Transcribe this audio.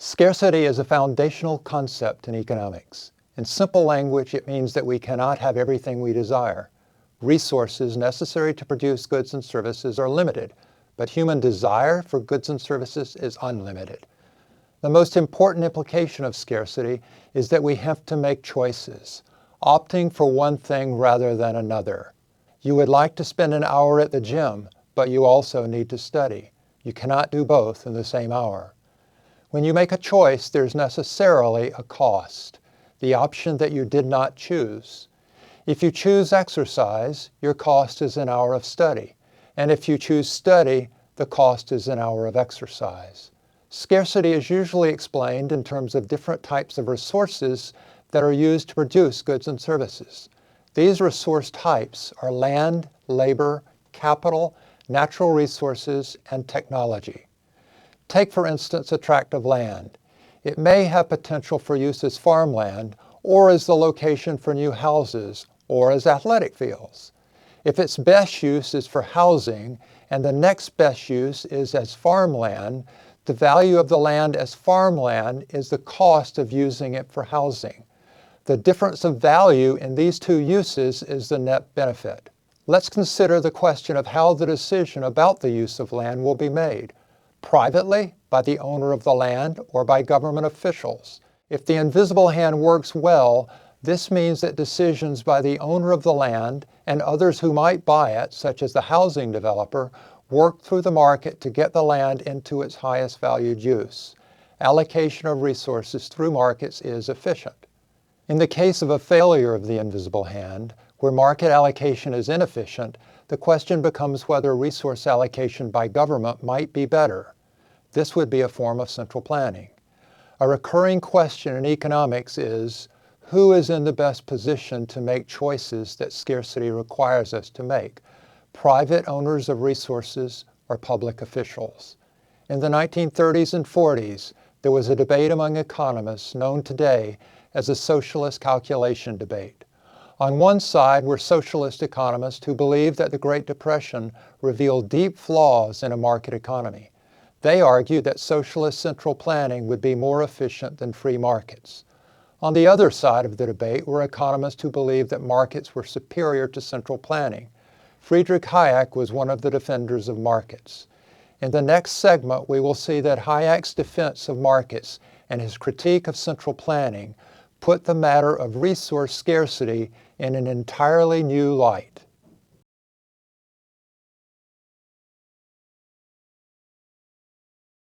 Scarcity is a foundational concept in economics. In simple language, it means that we cannot have everything we desire. Resources necessary to produce goods and services are limited, but human desire for goods and services is unlimited. The most important implication of scarcity is that we have to make choices, opting for one thing rather than another. You would like to spend an hour at the gym, but you also need to study. You cannot do both in the same hour. When you make a choice, there's necessarily a cost, the option that you did not choose. If you choose exercise, your cost is an hour of study. And if you choose study, the cost is an hour of exercise. Scarcity is usually explained in terms of different types of resources that are used to produce goods and services. These resource types are land, labor, capital, natural resources, and technology. Take, for instance, a tract of land. It may have potential for use as farmland, or as the location for new houses, or as athletic fields. If its best use is for housing, and the next best use is as farmland, the value of the land as farmland is the cost of using it for housing. The difference of value in these two uses is the net benefit. Let's consider the question of how the decision about the use of land will be made. Privately, by the owner of the land, or by government officials. If the invisible hand works well, this means that decisions by the owner of the land and others who might buy it, such as the housing developer, work through the market to get the land into its highest valued use. Allocation of resources through markets is efficient. In the case of a failure of the invisible hand, where market allocation is inefficient, the question becomes whether resource allocation by government might be better. This would be a form of central planning. A recurring question in economics is, who is in the best position to make choices that scarcity requires us to make? Private owners of resources or public officials? In the 1930s and 40s, there was a debate among economists known today as the socialist calculation debate. On one side were socialist economists who believed that the Great Depression revealed deep flaws in a market economy. They argued that socialist central planning would be more efficient than free markets. On the other side of the debate were economists who believed that markets were superior to central planning. Friedrich Hayek was one of the defenders of markets. In the next segment, we will see that Hayek's defense of markets and his critique of central planning put the matter of resource scarcity in an entirely new light.